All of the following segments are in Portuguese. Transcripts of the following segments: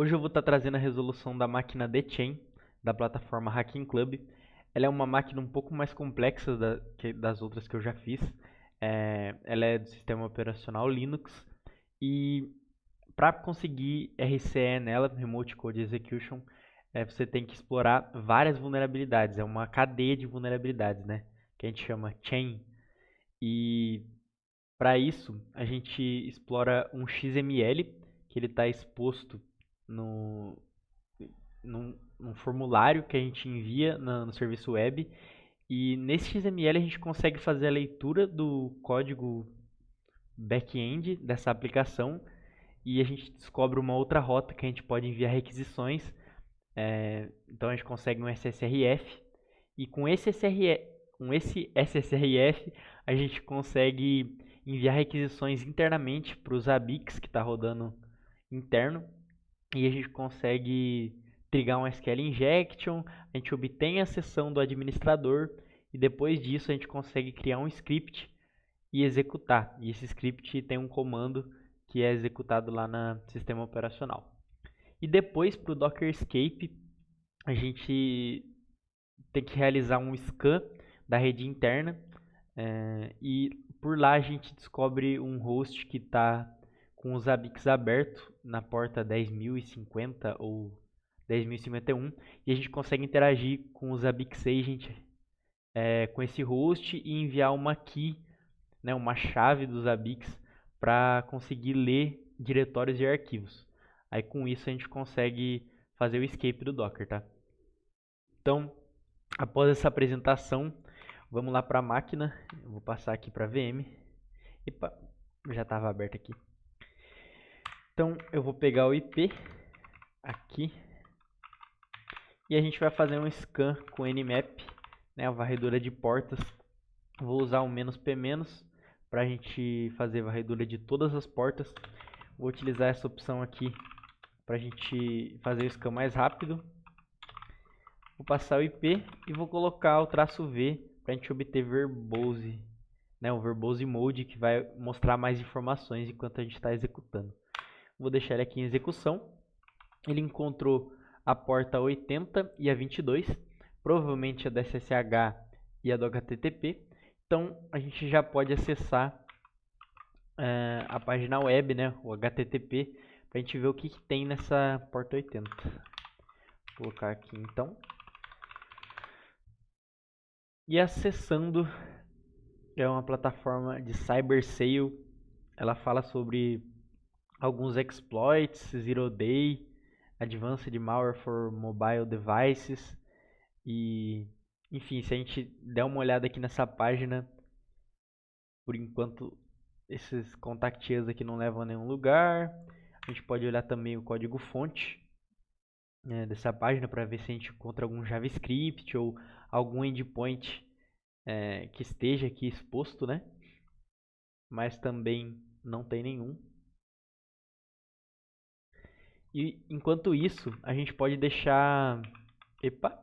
Hoje eu vou estar trazendo a resolução da máquina The-Chain, da plataforma Hacking Club. Ela é uma máquina um pouco mais complexa das outras que eu já fiz. Ela é do sistema operacional Linux e para conseguir RCE nela, Remote Code Execution, você tem que explorar várias vulnerabilidades. É uma cadeia de vulnerabilidades, né? Que a gente chama chain. E para isso, a gente explora um XML que ele está exposto no, num formulário que a gente envia no serviço web. E nesse XML a gente consegue fazer a leitura do código back-end dessa aplicação e a gente descobre uma outra rota que a gente pode enviar requisições. Então a gente consegue um SSRF e com esse SSRF a gente consegue enviar requisições internamente para os ABICs que está rodando interno e a gente consegue trigar um SQL injection, a gente obtém a sessão do administrador e depois disso a gente consegue criar um script e executar. E esse script tem um comando que é executado lá no sistema operacional. E depois para o Docker Escape a gente tem que realizar um scan da rede interna e por lá a gente descobre um host que está com os ABICs abertos na porta 10.050 ou 10.051 e a gente consegue interagir com os ABICs agent com esse host e enviar uma key, né, uma chave dos ABICs para conseguir ler diretórios e arquivos. Aí com isso a gente consegue fazer o escape do Docker, tá? Então, após essa apresentação, vamos lá para a máquina. Eu vou passar aqui para a VM. Epa, já estava aberto aqui. Então, eu vou pegar o IP aqui e a gente vai fazer um scan com Nmap, né, a varredura de portas. Vou usar o "-p- para a gente fazer varredura de todas as portas. Vou utilizar essa opção aqui para a gente fazer o scan mais rápido. Vou passar o IP e vou colocar o "-v para a gente obter verbose, né, o verbose mode que vai mostrar mais informações enquanto a gente está executando. Vou deixar ele aqui em execução. Ele encontrou a porta 80 e a 22, provavelmente a da SSH e a do HTTP. Então a gente já pode acessar a página web, né, o HTTP, para a gente ver o que tem nessa porta 80. Vou colocar aqui então. E acessando, é uma plataforma de CyberSale. Ela fala sobre alguns exploits, Zero Day, Advanced Malware for Mobile Devices. E, enfim, se a gente der uma olhada aqui nessa página, por enquanto esses contactias aqui não levam a nenhum lugar. A gente pode olhar também o código fonte dessa página para ver se a gente encontra algum JavaScript ou algum endpoint que esteja aqui exposto, né? Mas também não tem nenhum. E enquanto isso, a gente pode deixar... Epa!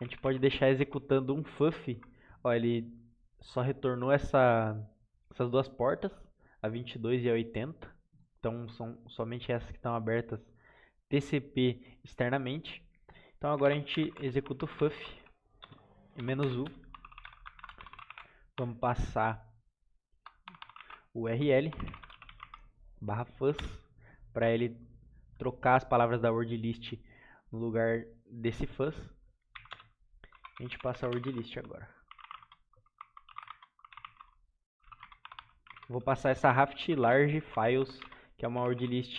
A gente pode deixar executando um FUF. Ó, ele só retornou essas duas portas, a 22 e a 80. Então são somente essas que estão abertas TCP externamente. Então agora a gente executa o FUF e "-u". Vamos passar o URL /fuzz para ele trocar as palavras da word list no lugar desse fuzz. A gente passa a word list agora. Vou passar essa raft large files, que é uma word list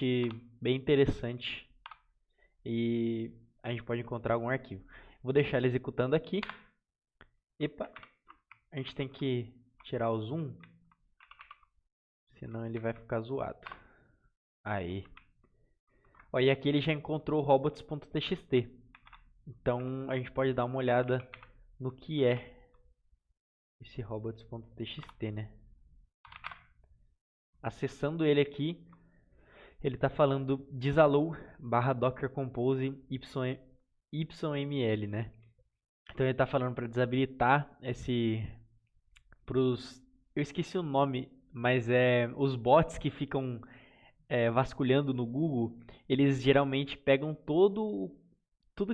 bem interessante e a gente pode encontrar algum arquivo. Vou deixar ele executando aqui. Epa, a gente tem que tirar o zoom, senão ele vai ficar zoado. Aí. Ó, e aqui ele já encontrou robots.txt. Então a gente pode dar uma olhada no que é esse robots.txt, né? Acessando ele aqui, ele está falando disallow /docker compose yml, né? Então ele está falando para desabilitar esse eu esqueci o nome, mas é os bots que ficam vasculhando no Google, eles geralmente pegam tudo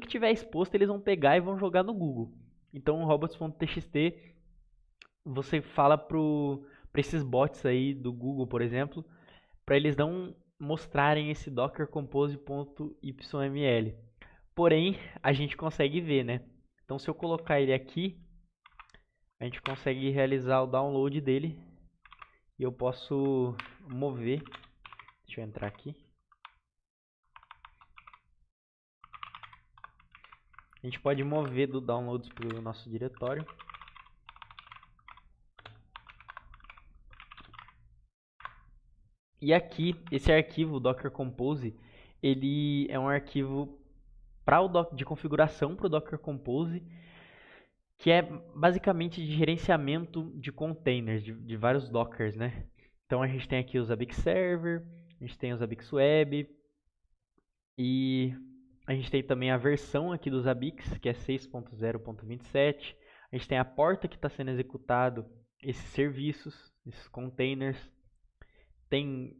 que tiver exposto, eles vão pegar e vão jogar no Google. Então, o robots.txt, você fala para esses bots aí do Google, por exemplo, para eles não mostrarem esse Docker Compose.yml. Porém, a gente consegue ver, né? Então, se eu colocar ele aqui, a gente consegue realizar o download dele e eu posso mover. Deixa eu entrar aqui. A gente pode mover do downloads para o nosso diretório. E aqui, esse arquivo Docker Compose, ele é um arquivo de configuração para o Docker Compose, que é basicamente de gerenciamento de containers, de vários Dockers, né? Então a gente tem aqui os Zabbix Server, a gente tem os Zabbix Web, e a gente tem também a versão aqui dos Zabbix, que é 6.0.27. A gente tem a porta que está sendo executado, esses serviços, esses containers. Tem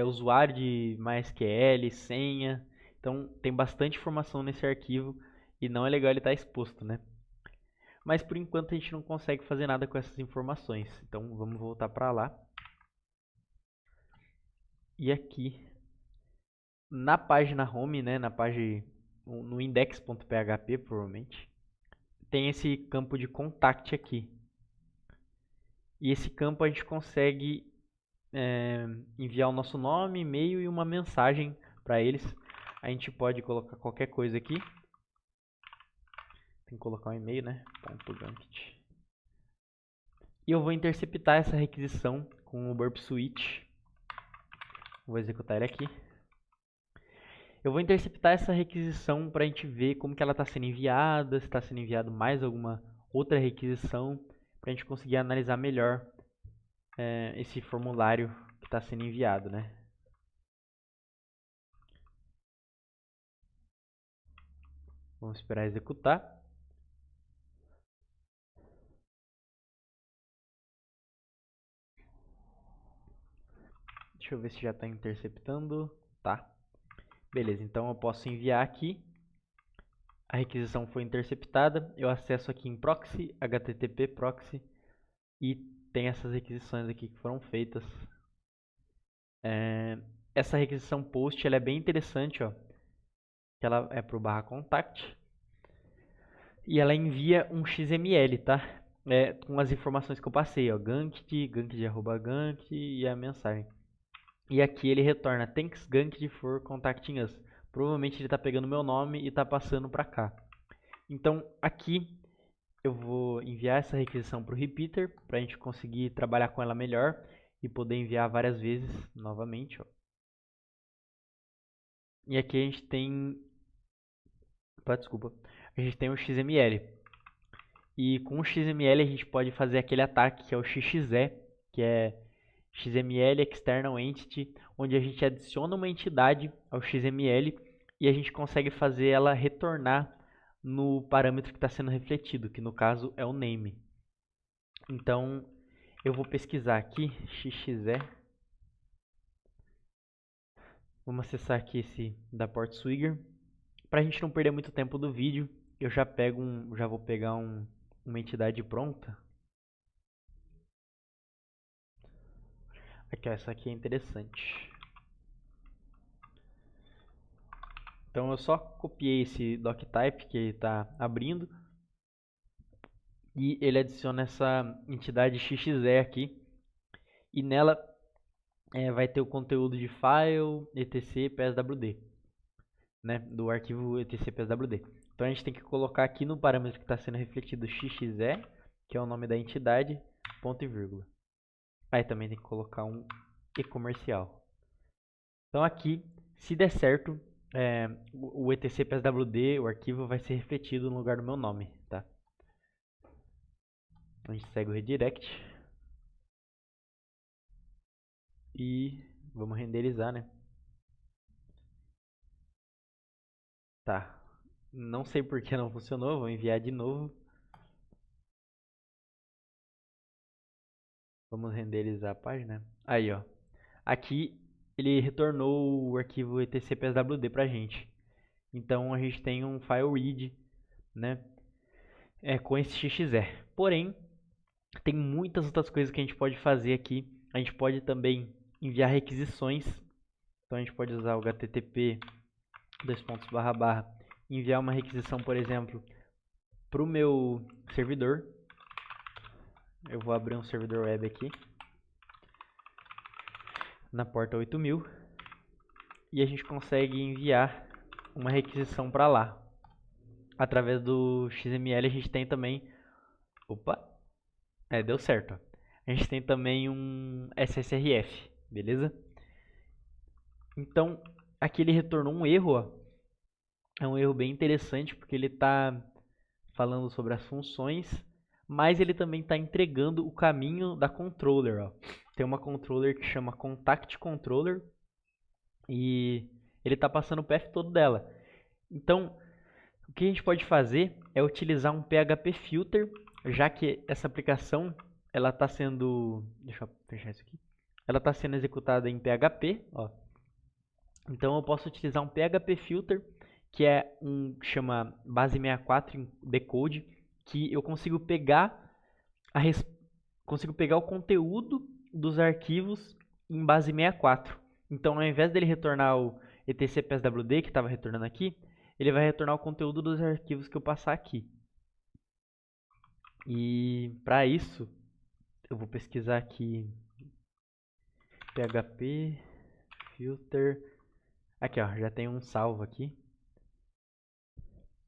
usuário de MySQL, senha. Então tem bastante informação nesse arquivo e não é legal ele estar exposto, né? Mas por enquanto a gente não consegue fazer nada com essas informações. Então vamos voltar para lá. E aqui na página home, né, na página no index.php provavelmente, tem esse campo de contact aqui. E esse campo a gente consegue enviar o nosso nome, e-mail e uma mensagem para eles. A gente pode colocar qualquer coisa aqui. Tem que colocar um e-mail, né? .junket. E eu vou interceptar essa requisição com o burp switch. Vou executar ele aqui. Eu vou interceptar essa requisição para a gente ver como que ela está sendo enviada, se está sendo enviado mais alguma outra requisição, para a gente conseguir analisar melhor esse formulário que está sendo enviado, né? Vamos esperar executar. Deixa eu ver se já está interceptando. Tá. Beleza, então eu posso enviar aqui. A requisição foi interceptada. Eu acesso aqui em proxy, http proxy, e tem essas requisições aqui que foram feitas. Essa requisição post ela é bem interessante, ó. Ela é para o /contact e ela envia um XML, tá? Com as informações que eu passei, ó, gankt, gankt e a mensagem. E aqui ele retorna thanks gankt for contacting us. Provavelmente ele está pegando meu nome e está passando para cá. Então aqui eu vou enviar essa requisição para o repeater para a gente conseguir trabalhar com ela melhor e poder enviar várias vezes novamente, ó. E aqui a gente tem, desculpa, a gente tem o XML. E com o XML a gente pode fazer aquele ataque que é o XXE, que é XML External Entity, onde a gente adiciona uma entidade ao XML e a gente consegue fazer ela retornar no parâmetro que está sendo refletido, que no caso é o name. Então eu vou pesquisar aqui XXE. Vamos acessar aqui esse da Portswigger. Para a gente não perder muito tempo do vídeo, eu já vou pegar uma entidade pronta. Aqui, ó, essa aqui é interessante. Então eu só copiei esse doctype que está abrindo e ele adiciona essa entidade XXE aqui e nela vai ter o conteúdo de file etc pswd, né, do arquivo etc pswd. Então a gente tem que colocar aqui no parâmetro que está sendo refletido XXE, que é o nome da entidade, ponto e vírgula. Aí também tem que colocar um e-comercial. Então aqui, se der certo, o etc pswd, o arquivo vai ser refletido no lugar do meu nome, tá? A gente segue o redirect e vamos renderizar, né? Tá. Não sei por que não funcionou, vou enviar de novo. Vamos renderizar a página. Aí, ó. Aqui ele retornou o arquivo etc.pswd pra gente. Então a gente tem um file read, né, com esse XXE. Porém, tem muitas outras coisas que a gente pode fazer aqui. A gente pode também enviar requisições. Então a gente pode usar o http enviar uma requisição, por exemplo, para o meu servidor. Eu vou abrir um servidor web aqui na porta 8000 e a gente consegue enviar uma requisição para lá. Através do XML a gente tem também, deu certo. A gente tem também um SSRF, beleza? Então, aqui ele retornou um erro, ó. É um erro bem interessante porque ele está falando sobre as funções, mas ele também está entregando o caminho da controller, ó. Tem uma controller que chama Contact Controller e ele está passando o path todo dela. Então, o que a gente pode fazer é utilizar um PHP Filter, já que essa aplicação ela está sendo, deixa eu fechar isso aqui, ela está sendo executada em PHP, ó. Então eu posso utilizar um PHP Filter, que é chama base 64 em decode, que eu consigo pegar o conteúdo dos arquivos em base 64. Então, ao invés dele retornar o etc.pswd que estava retornando aqui, ele vai retornar o conteúdo dos arquivos que eu passar aqui. E para isso, eu vou pesquisar aqui PHP filter. Aqui, ó, já tem um salvo aqui.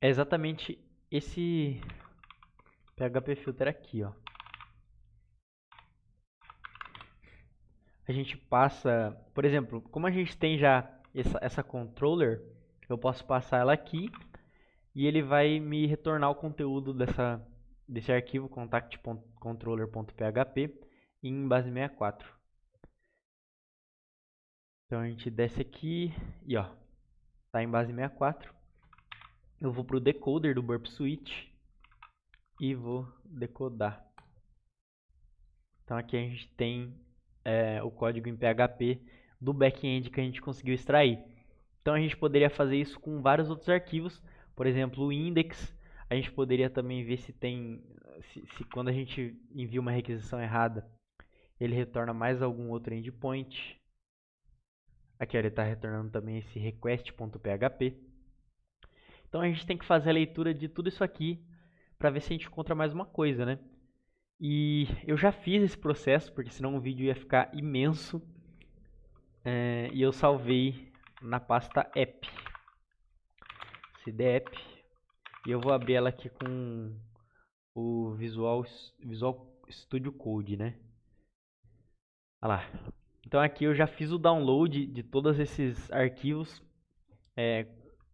É exatamente esse PHP filter aqui, ó. A gente passa, por exemplo, como a gente tem já essa controller, eu posso passar ela aqui e ele vai me retornar o conteúdo desse arquivo contact.controller.php em base 64. Então a gente desce aqui e ó, tá em base 64. Eu vou pro decoder do Burp Suite e vou decodar. Então aqui a gente tem o código em PHP do back-end que a gente conseguiu extrair. Então a gente poderia fazer isso com vários outros arquivos, por exemplo, o index. A gente poderia também ver se tem, se quando a gente envia uma requisição errada, ele retorna mais algum outro endpoint. Aqui ó, ele está retornando também esse request.php. Então a gente tem que fazer a leitura de tudo isso aqui para ver se a gente encontra mais uma coisa, né? E eu já fiz esse processo, porque senão o vídeo ia ficar imenso. E eu salvei na pasta app. cd app. E eu vou abrir ela aqui com o Visual Studio Code, né? Olha lá. Então aqui eu já fiz o download de todos esses arquivos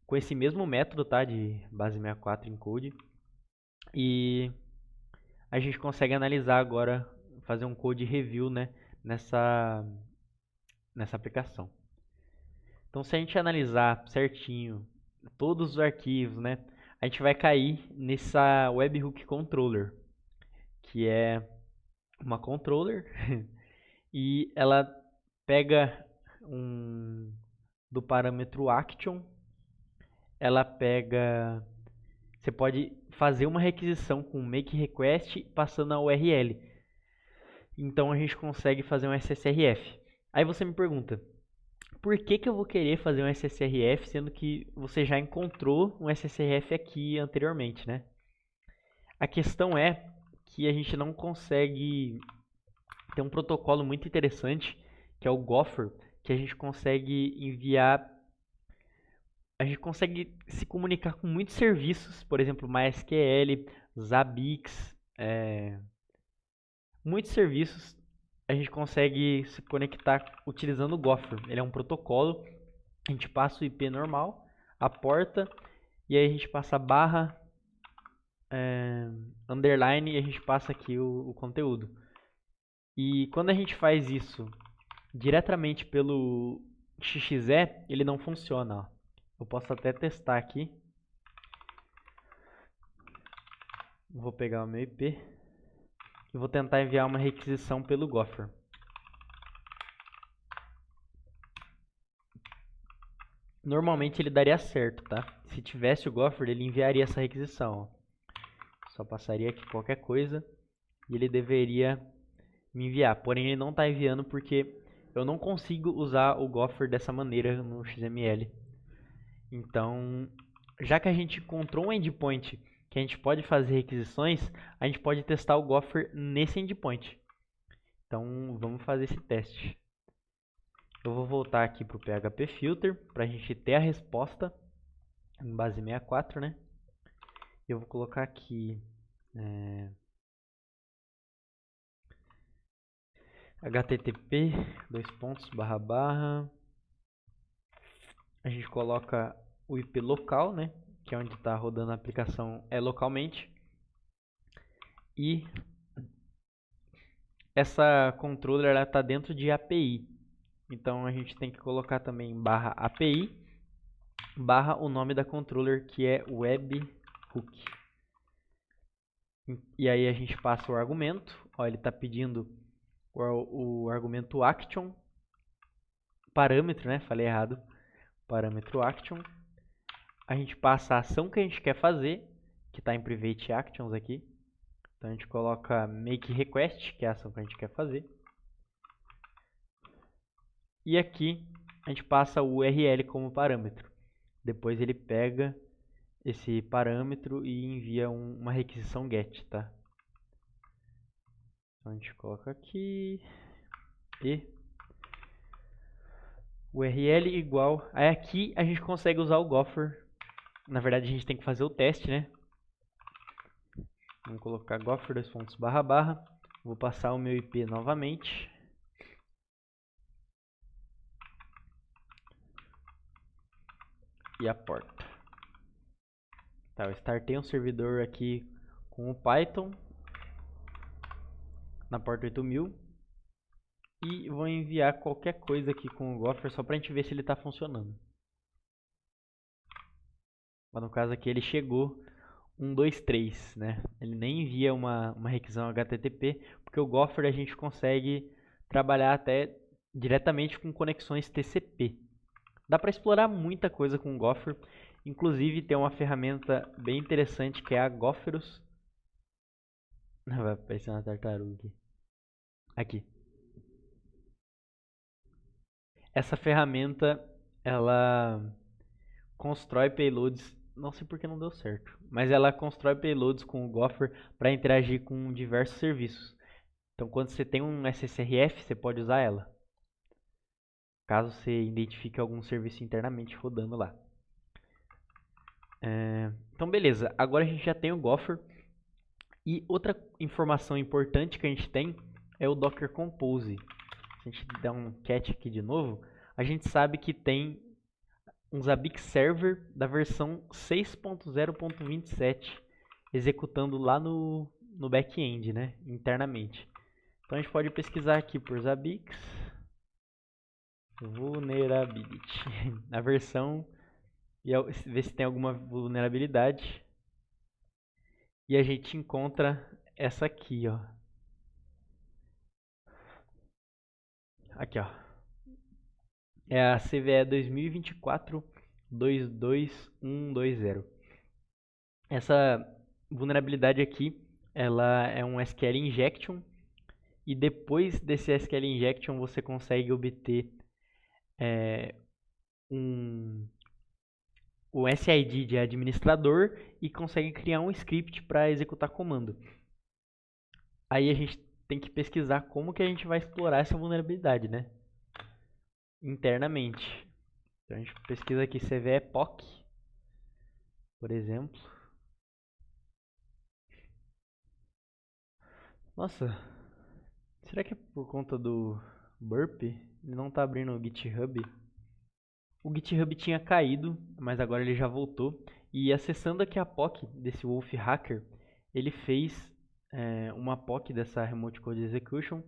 com esse mesmo método, tá? De base 64 em code. E a gente consegue analisar agora, fazer um code review, né? Nessa aplicação. Então se a gente analisar certinho todos os arquivos, né? A gente vai cair nessa webhook controller, que é uma controller e ela pega do parâmetro action, ela pega, você pode fazer uma requisição com make request passando a URL. Então a gente consegue fazer um SSRF. Aí você me pergunta, por que eu vou querer fazer um SSRF sendo que você já encontrou um SSRF aqui anteriormente, né? A questão é que a gente não consegue ter um protocolo muito interessante, que é o Gopher, que a gente consegue enviar, a gente consegue se comunicar com muitos serviços, por exemplo, MySQL, Zabbix, muitos serviços a gente consegue se conectar utilizando o Gopher. Ele é um protocolo, a gente passa o IP normal, a porta, e aí a gente passa barra, underline, e a gente passa aqui o conteúdo. E quando a gente faz isso diretamente pelo XXE, ele não funciona. Ó. Eu posso até testar aqui. Vou pegar o meu IP e vou tentar enviar uma requisição pelo Gopher. Normalmente ele daria certo, tá? Se tivesse o Gopher, ele enviaria essa requisição, ó. Só passaria aqui qualquer coisa e ele deveria me enviar. Porém, ele não está enviando porque eu não consigo usar o Gopher dessa maneira no XML. Então, já que a gente encontrou um endpoint que a gente pode fazer requisições, a gente pode testar o Gopher nesse endpoint. Então, vamos fazer esse teste. Eu vou voltar aqui para o PHP Filter para a gente ter a resposta em base 64, né? Eu vou colocar aqui http a gente coloca o IP local, né? Que é onde está rodando a aplicação localmente. E essa controller está dentro de API. Então a gente tem que colocar também barra API, barra o nome da controller que é webhook. E aí a gente passa o argumento. Ó, ele está pedindo o argumento action, parâmetro, né? Falei errado. Parâmetro action. A gente passa a ação que a gente quer fazer, que está em private actions aqui. Então a gente coloca make request, que é a ação que a gente quer fazer. E aqui a gente passa o URL como parâmetro. Depois ele pega esse parâmetro e envia uma requisição get, tá? Então a gente coloca aqui e URL igual. Aí aqui a gente consegue usar o Gopher. Na verdade a gente tem que fazer o teste, né? Vamos colocar Gopher //. Vou passar o meu IP novamente. E a porta. Tá, eu startei um servidor aqui com o Python na porta 8000 e vou enviar qualquer coisa aqui com o Gopher só pra gente ver se ele tá funcionando. Mas no caso aqui ele chegou 123, né? Ele nem envia uma requisição HTTP, porque o Gopher a gente consegue trabalhar até diretamente com conexões TCP. Dá para explorar muita coisa com o Gopher. Inclusive tem uma ferramenta bem interessante que é a Gopherus. Vai aparecer uma tartaruga aqui. Aqui. Essa ferramenta, ela constrói payloads. Não sei porque não deu certo. Mas ela constrói payloads com o Gopher para interagir com diversos serviços. Então quando você tem um SSRF, você pode usar ela. Caso você identifique algum serviço internamente rodando lá. Então beleza, agora a gente já tem o Gopher. E outra informação importante que a gente tem é o Docker Compose. Se a gente der um cat aqui de novo, a gente sabe que tem um Zabbix Server da versão 6.0.27 executando lá no back-end, né, internamente. Então a gente pode pesquisar aqui por Zabbix Vulnerability, a versão, e ver se tem alguma vulnerabilidade. E a gente encontra essa aqui, ó. Aqui, ó. É a CVE 2024-22120. Essa vulnerabilidade aqui, ela é um SQL injection. E depois desse SQL injection, você consegue obter o SID de administrador e consegue criar um script para executar comando. Aí a gente tem que pesquisar como que a gente vai explorar essa vulnerabilidade, né? Internamente. Então a gente pesquisa aqui CVE POC, por exemplo. Nossa, será que é por conta do burp? Ele não está abrindo o GitHub. O GitHub tinha caído, mas agora ele já voltou. E acessando aqui a POC desse Wolf Hacker, ele fez uma POC dessa Remote Code Execution.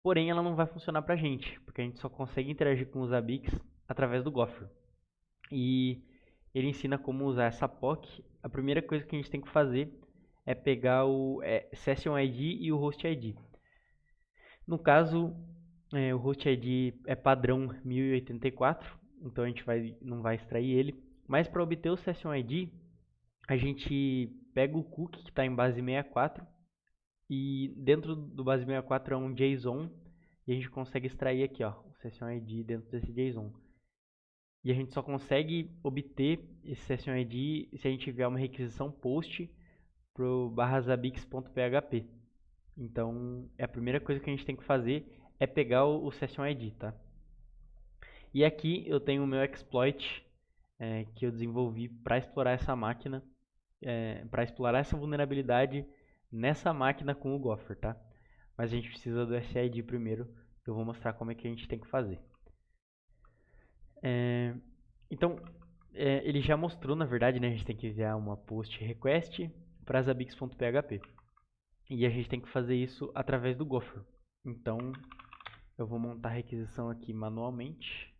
Porém, ela não vai funcionar pra gente, porque a gente só consegue interagir com os Zabbix através do Gopher. E ele ensina como usar essa POC. A primeira coisa que a gente tem que fazer é pegar o Session ID e o Host ID. No caso, o Host ID é padrão 1084 então a gente não vai extrair ele. Mas para obter o Session ID, a gente pega o cookie que está em base 64 e dentro do base 64 é um JSON e a gente consegue extrair aqui, ó, o Session ID dentro desse JSON. E a gente só consegue obter esse Session ID se a gente enviar uma requisição post para o /zabbix.php. Então, a primeira coisa que a gente tem que fazer é pegar o Session ID, tá? E aqui eu tenho o meu exploit que eu desenvolvi para explorar essa máquina, para explorar essa vulnerabilidade nessa máquina com o Gopher, tá? Mas a gente precisa do SID primeiro. Eu vou mostrar como é que a gente tem que fazer. Então, ele já mostrou, na verdade, né? A gente tem que enviar uma post request para zabbix.php. E a gente tem que fazer isso através do Gopher. Então, eu vou montar a requisição aqui manualmente.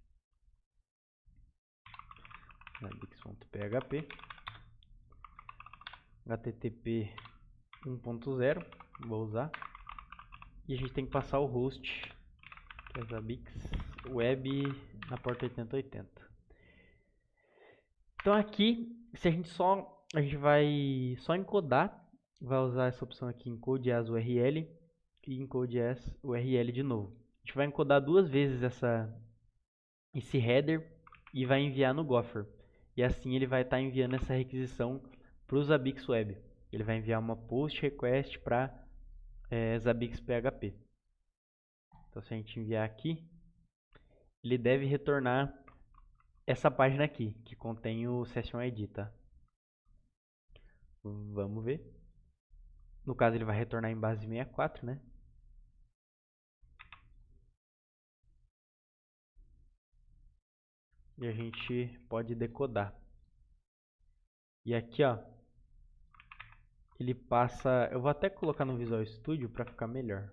zabbix.php http 1.0, vou usar. E a gente tem que passar o host, que é Zabbix Web na porta 8080. Então aqui, se a gente vai só encodar, vai usar essa opção aqui, encode as URL e encode as URL de novo. A gente vai encodar duas vezes esse header e vai enviar no Gopher. E assim ele vai estar enviando essa requisição para o Zabbix Web. Ele vai enviar uma post request para Zabbix PHP. Então se a gente enviar aqui, ele deve retornar essa página aqui, que contém o Session ID, tá? Vamos ver. No caso ele vai retornar em base 64, né? E a gente pode decodar. E aqui, ó, ele passa... Eu vou até colocar no Visual Studio para ficar melhor.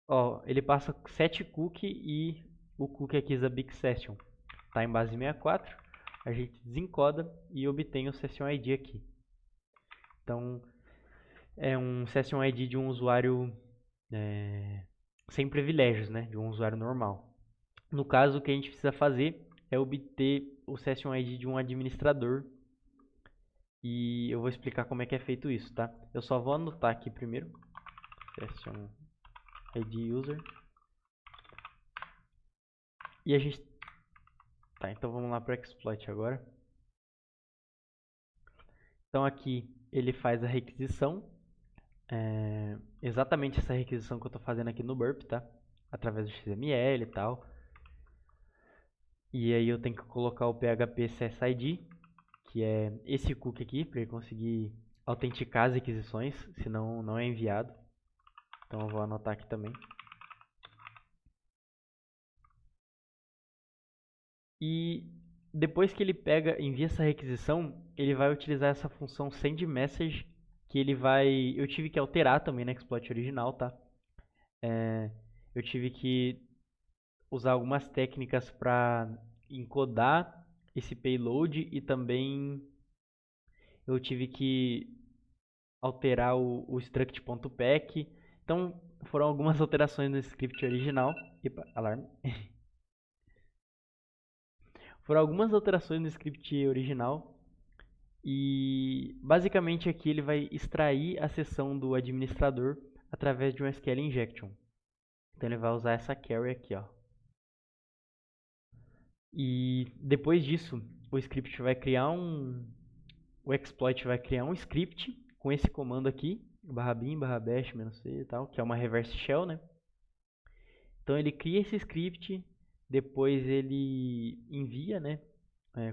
Ó, ele passa 7 cookies e o cookie aqui Zabbix Session. Tá em base 64. A gente desencoda e obtém o Session ID aqui. Então, é um Session ID de um usuário sem privilégios, né? De um usuário normal. No caso, o que a gente precisa fazer é obter o Session ID de um administrador. E eu vou explicar como é que é feito isso, tá? Eu só vou anotar aqui primeiro. Session ID User. E a gente... Tá, então vamos lá para o exploit agora. Então aqui ele faz a requisição. Exatamente essa requisição que eu estou fazendo aqui no Burp, tá? Através do XML e tal. E aí eu tenho que colocar o PHP CSID, que é esse cookie aqui, para ele conseguir autenticar as requisições, senão não é enviado. Então eu vou anotar aqui também. E depois que ele envia essa requisição, ele vai utilizar essa função sendMessage, que ele vai... Eu tive que alterar também no exploit original, tá? Eu tive que usar algumas técnicas para encodar esse payload e também eu tive que alterar o struct.pack. Então foram algumas alterações no script original. Epa, alarme. Foram algumas alterações no script original e basicamente aqui ele vai extrair a sessão do administrador através de um SQL injection. Então ele vai usar essa query aqui, ó. E depois disso, o script vai criar o exploit vai criar um script com esse comando aqui, /bin /bash -c e tal, que é uma reverse shell, né? Então ele cria esse script, depois ele envia, né?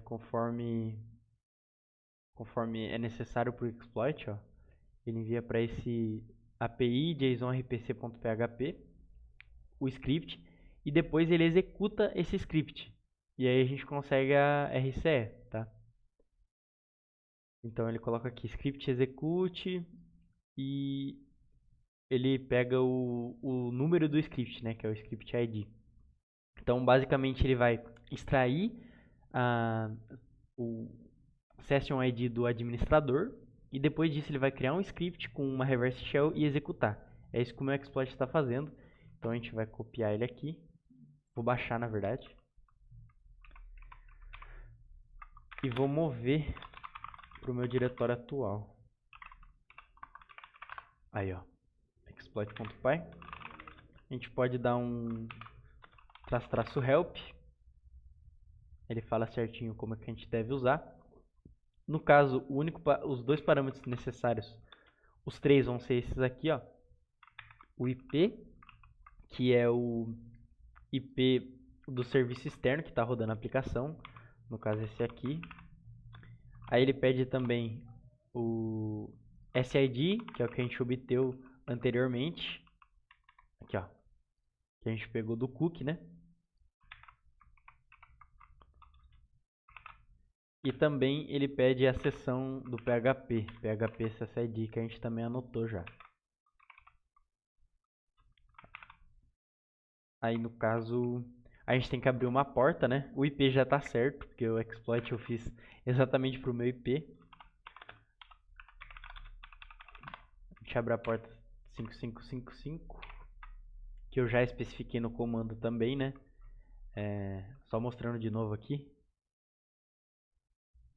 Conforme é necessário para o exploit, ó. Ele envia para esse API JSON-RPC.php o script e depois ele executa esse script. E aí a gente consegue a RCE, tá? Então ele coloca aqui script execute e ele pega o número do script, né, que é o script ID. Então basicamente ele vai extrair o session ID do administrador e depois disso ele vai criar um script com uma reverse shell e executar. É isso que o meu exploit está fazendo. Então a gente vai copiar ele aqui. Vou baixar, na verdade. e vou mover para o meu diretório atual. Aí, ó, exploit.py. A gente pode dar um --help. Ele fala certinho como é que a gente deve usar. No caso, os dois parâmetros necessários, os três vão ser esses aqui, ó. O IP, que é o IP do serviço externo que está rodando a aplicação, no caso esse aqui. Aí ele pede também o SID, que é o que a gente obteve anteriormente. Aqui, ó, que a gente pegou do cookie, né? E também ele pede a seção do PHP SSID, que a gente também anotou já. Aí no caso, a gente tem que abrir uma porta, né? O IP já está certo, porque o exploit eu fiz exatamente para o meu IP. A gente abre a porta 5555, que eu já especifiquei no comando também, né? Só mostrando de novo aqui.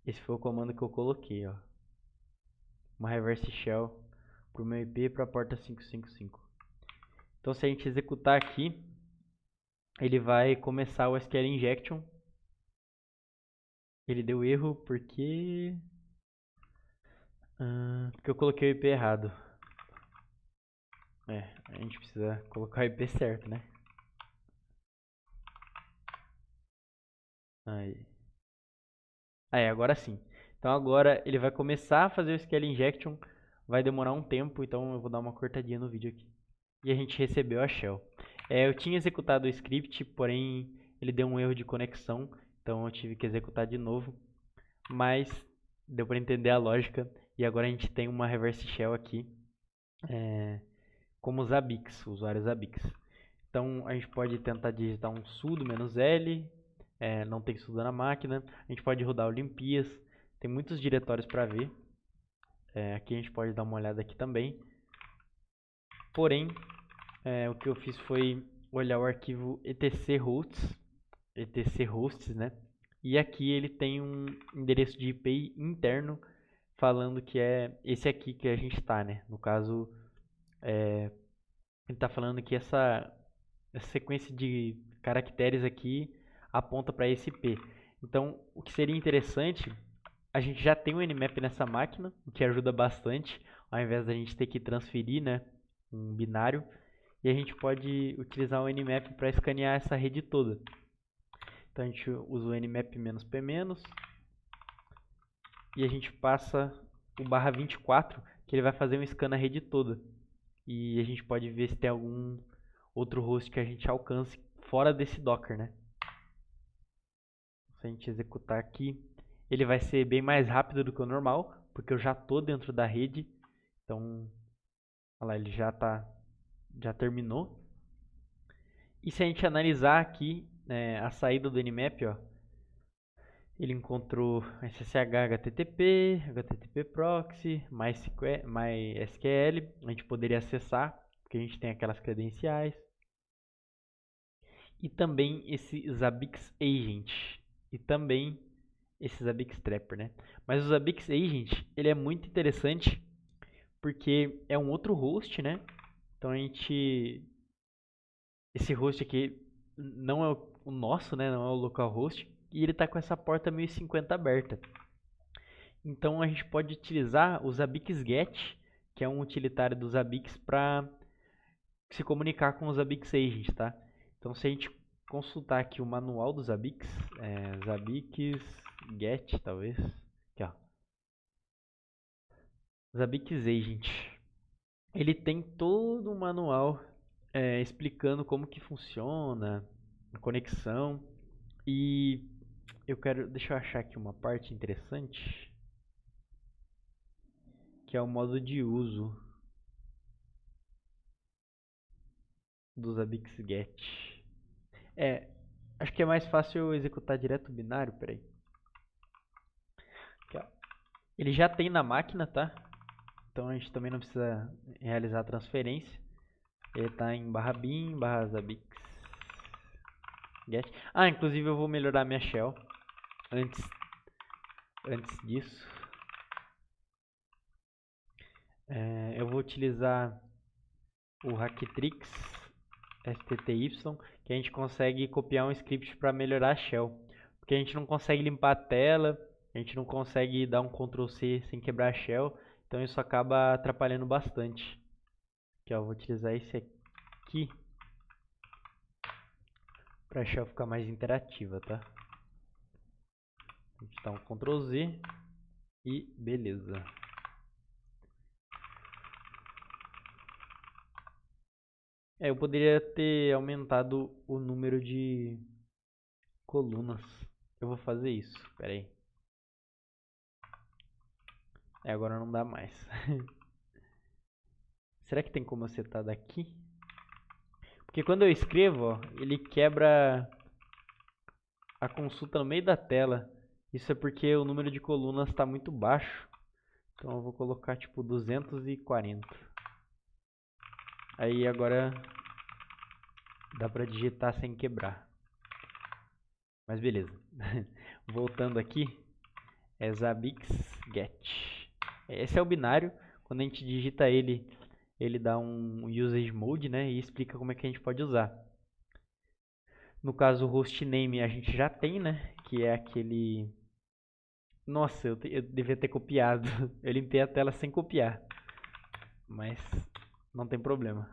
Esse foi o comando que eu coloquei, ó. Uma reverse shell para o meu IP para a porta 555. Então se a gente executar aqui, ele vai começar o SQL injection. Ele deu erro porque eu coloquei o IP errado. A gente precisa colocar o IP certo, né? Aí, agora sim. Então agora ele vai começar a fazer o SQL injection. Vai demorar um tempo, então eu vou dar uma cortadinha no vídeo aqui. E a gente recebeu a shell. Eu tinha executado o script, porém ele deu um erro de conexão. Então eu tive que executar de novo. Mas deu para entender a lógica. E agora a gente tem uma reverse shell aqui. Como Zabbix, o usuário Zabbix. Então a gente pode tentar digitar um sudo -l. Não tem sudo na máquina. A gente pode rodar Olimpias. Tem muitos diretórios para ver. Aqui a gente pode dar uma olhada aqui também. Porém, o que eu fiz foi olhar o arquivo etc hosts, né? E aqui ele tem um endereço de IP interno falando que é esse aqui que a gente está, né? No caso, ele está falando que essa sequência de caracteres aqui aponta para esse IP. Então, o que seria interessante, a gente já tem um Nmap nessa máquina, o que ajuda bastante, ao invés da gente ter que transferir, né, um binário. E a gente pode utilizar o Nmap para escanear essa rede toda. Então a gente usa o Nmap -p-, e a gente passa o /24, que ele vai fazer um scan na rede toda. E a gente pode ver se tem algum outro host que a gente alcance fora desse Docker, né? Se a gente executar aqui, ele vai ser bem mais rápido do que o normal, porque eu já estou dentro da rede. Então, olha lá, ele já terminou. E se a gente analisar aqui a saída do Nmap, ó, ele encontrou SSH, HTTP, HTTP proxy, MySQL. A gente poderia acessar, porque a gente tem aquelas credenciais. E também esse Zabbix Agent. E também esse Zabbix Trapper, né? Mas o Zabbix Agent, ele é muito interessante, porque é um outro host, né? Então esse host aqui não é o nosso, né? Não é o localhost. E ele está com essa porta 1050 aberta. Então a gente pode utilizar o Zabbix-Get, que é um utilitário do Zabbix, para se comunicar com o Zabbix Agent, tá? Então se a gente consultar aqui o manual do Zabbix, Zabbix-Get, talvez. Aqui, ó. Zabbix Agent. Ele tem todo um manual explicando como que funciona a conexão. E deixa eu achar aqui uma parte interessante, que é o modo de uso do Zabbix-Get. Acho que é mais fácil eu executar direto o binário, peraí. Aqui, ó. Ele já tem na máquina, tá? Então a gente também não precisa realizar a transferência. Ele está em /bin, /zabbix get. Inclusive eu vou melhorar minha shell antes antes disso, eu vou utilizar o Hacktrix STTY, que a gente consegue copiar um script para melhorar a shell. Porque a gente não consegue limpar a tela, a gente não consegue dar um Ctrl C sem quebrar a shell, então isso acaba atrapalhando bastante. Aqui, ó, eu vou utilizar esse aqui para a shell ficar mais interativa, tá? A gente dá um Ctrl Z e beleza. Eu poderia ter aumentado o número de colunas. Eu vou fazer isso, pera aí. Agora não dá mais. Será que tem como eu setar daqui? Porque quando eu escrevo, ó, ele quebra a consulta no meio da tela. Isso é porque o número de colunas está muito baixo. Então eu vou colocar tipo 240. Aí agora dá pra digitar sem quebrar. Mas beleza. Voltando aqui, é Zabbix Get. Esse é o binário. Quando a gente digita ele, ele dá um usage mode, né? E explica como é que a gente pode usar. No caso, o hostname a gente já tem, né? Que é aquele... Nossa, eu devia ter copiado. Eu limpei a tela sem copiar. Mas não tem problema.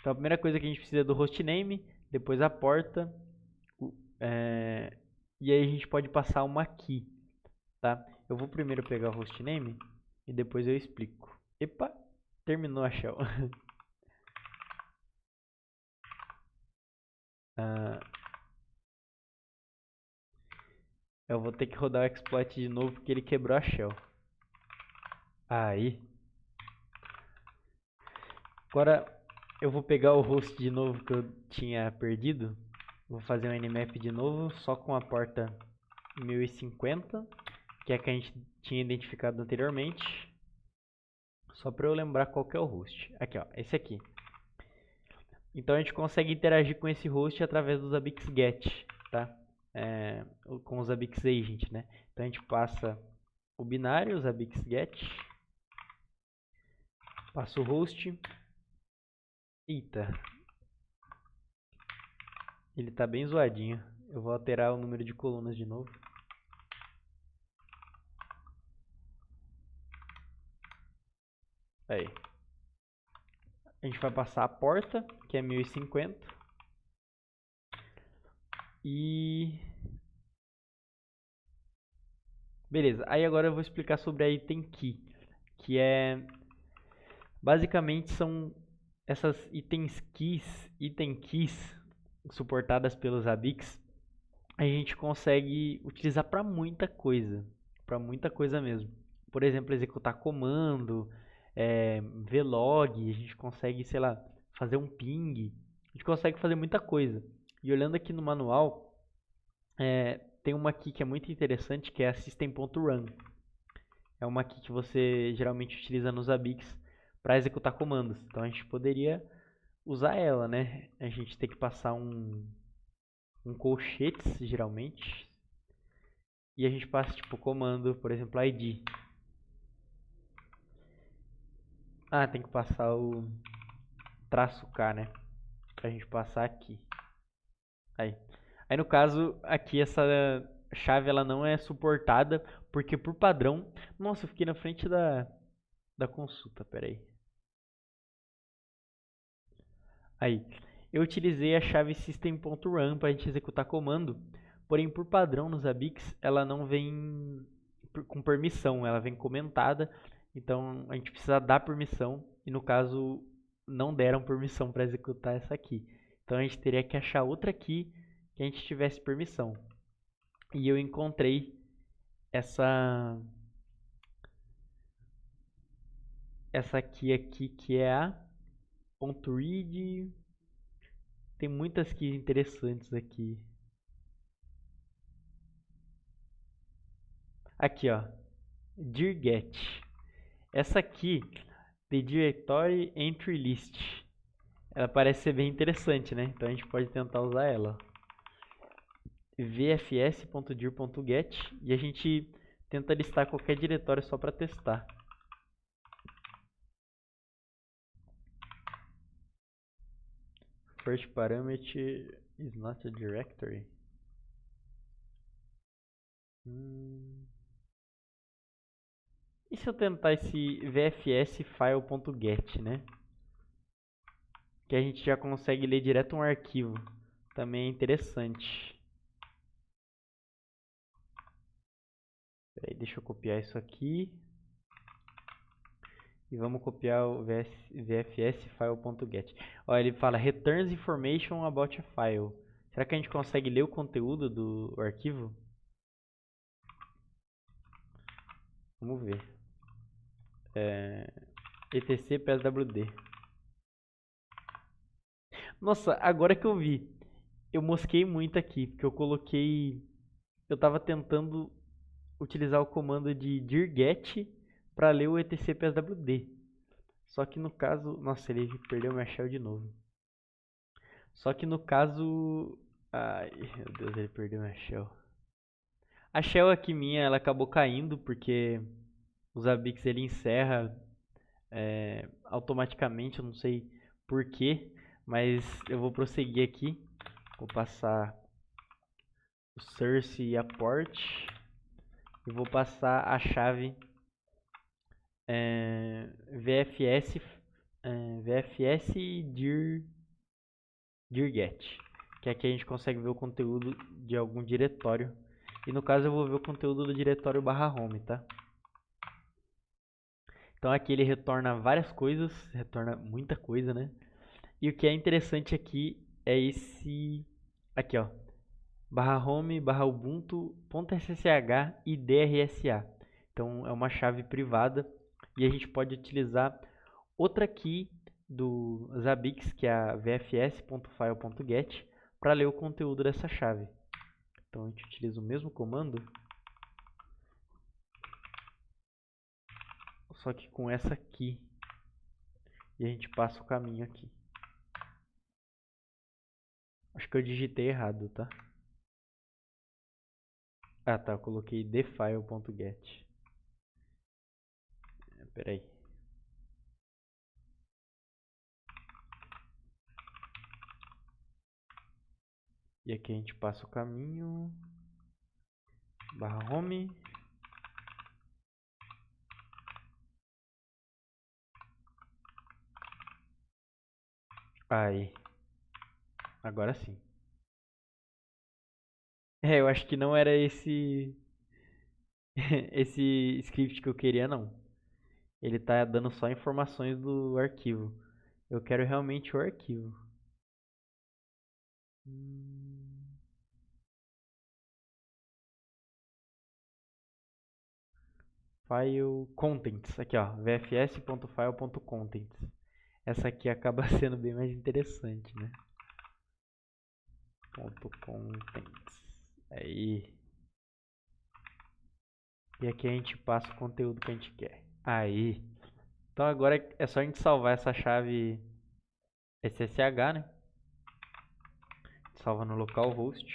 Então a primeira coisa que a gente precisa é do hostname, depois a porta, e aí a gente pode passar uma key, tá? Eu vou primeiro pegar o hostname e depois eu explico. Epa, terminou a shell. Eu vou ter que rodar o exploit de novo porque ele quebrou a shell. Aí. Agora eu vou pegar o host de novo que eu tinha perdido. Vou fazer um nmap de novo, só com a porta 1050, que é a que a gente tinha identificado anteriormente. Só para eu lembrar qual que é o host. Aqui, ó, esse aqui. Então a gente consegue interagir com esse host através do Zabbix Get, tá? Com o Zabbix Agent, né? Então a gente passa o binário, o Zabbix Get, passa o host. Eita, ele tá bem zoadinho. Eu vou alterar o número de colunas de novo. Aí. A gente vai passar a porta, que é 1050. E... beleza, aí agora eu vou explicar sobre a item key. Que é... basicamente são essas item keys suportadas pelos Zabbix. A gente consegue utilizar para muita coisa. Para muita coisa mesmo. Por exemplo, executar comando, vlog, a gente consegue, sei lá, fazer um ping. A gente consegue fazer muita coisa. E olhando aqui no manual, tem uma aqui que é muito interessante, que é a system.run. É uma key que você geralmente utiliza nos Zabbix para executar comandos. Então a gente poderia usar ela, né? A gente tem que passar um colchetes, geralmente. E a gente passa tipo comando, por exemplo, id. Ah, tem que passar o -k, né? Pra gente passar aqui. Aí no caso, aqui essa chave ela não é suportada, porque por padrão... Nossa, eu fiquei na frente da consulta, peraí. Aí, eu utilizei a chave system.run para a gente executar comando, porém por padrão nos Zabbix ela não vem com permissão, ela vem comentada, então a gente precisa dar permissão e no caso não deram permissão para executar essa aqui. Então a gente teria que achar outra aqui que a gente tivesse permissão. E eu encontrei essa aqui que é a .read. Tem muitas keys interessantes aqui. Aqui, ó. dirget. Essa aqui, the directory entry list. Ela parece ser bem interessante, né? Então a gente pode tentar usar ela. vfs.dir.get e a gente tenta listar qualquer diretório só para testar. First parameter is not a directory. E se eu tentar esse vfs file.get, né? Que a gente já consegue ler direto um arquivo. Também é interessante. Peraí, deixa eu copiar isso aqui. E vamos copiar o vfs file.get. Olha, ele fala returns information about a file. Será que a gente consegue ler o conteúdo do arquivo? Vamos ver. etc pswd. Nossa, agora que eu vi. Eu mosquei muito aqui, porque eu coloquei... Eu estava tentando utilizar o comando de dirget para ler o etc pswd. Só que no caso... Nossa, ele perdeu minha shell de novo. Só que no caso... Ai, meu Deus, ele perdeu minha shell. A shell aqui minha, ela acabou caindo porque o Zabbix ele encerra automaticamente, eu não sei porquê, mas eu vou prosseguir aqui. Vou passar o source e a port e vou passar a chave vfs dirget, que aqui a gente consegue ver o conteúdo de algum diretório. E no caso eu vou ver o conteúdo do diretório /home, tá? Então aqui ele retorna várias coisas, retorna muita coisa, né? E o que é interessante aqui é esse aqui, ó, /home, /ubuntu.ssh e drsa. Então é uma chave privada e a gente pode utilizar outra key do Zabbix, que é a vfs.file.get, para ler o conteúdo dessa chave. Então a gente utiliza o mesmo comando, só que com essa key. E a gente passa o caminho aqui. Acho que eu digitei errado, tá? Ah, tá. Eu coloquei thefile.get. Peraí. E aqui a gente passa o caminho. /home. Aí. Agora sim. Eu acho que não era esse esse script que eu queria, não. Ele tá dando só informações do arquivo. Eu quero realmente o arquivo. File contents. Aqui, ó. vfs.file.contents. Essa aqui acaba sendo bem mais interessante, né? .contents. Aí. E aqui a gente passa o conteúdo que a gente quer. Aí. Então agora é só a gente salvar essa chave SSH, né? Salva no localhost.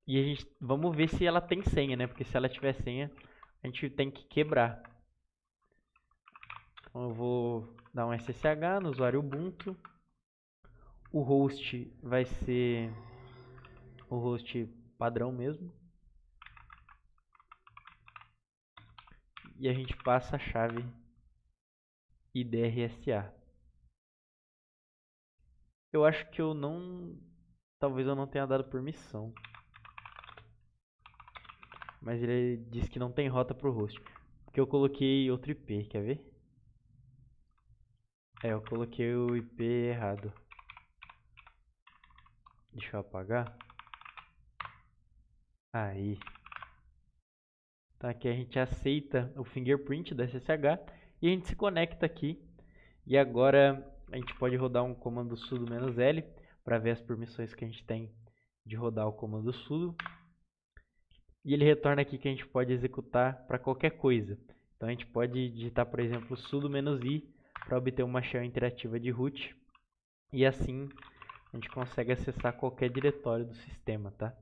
E a gente, vamos ver se ela tem senha, né? Porque se ela tiver senha, a gente tem que quebrar. Então eu vou dar um SSH no usuário Ubuntu. O host vai ser o host padrão mesmo. E a gente passa a chave IDRSA. Eu acho que eu não... Talvez eu não tenha dado permissão. Mas ele diz que não tem rota para o host. Porque eu coloquei outro IP, quer ver? Eu coloquei o IP errado. Deixa eu apagar. Aí. Então aqui a gente aceita o fingerprint da SSH e a gente se conecta aqui. E agora a gente pode rodar um comando sudo "-l para ver as permissões que a gente tem de rodar o comando sudo. E ele retorna aqui que a gente pode executar para qualquer coisa. Então a gente pode digitar, por exemplo, sudo "-i para obter uma shell interativa de root. E assim a gente consegue acessar qualquer diretório do sistema, tá?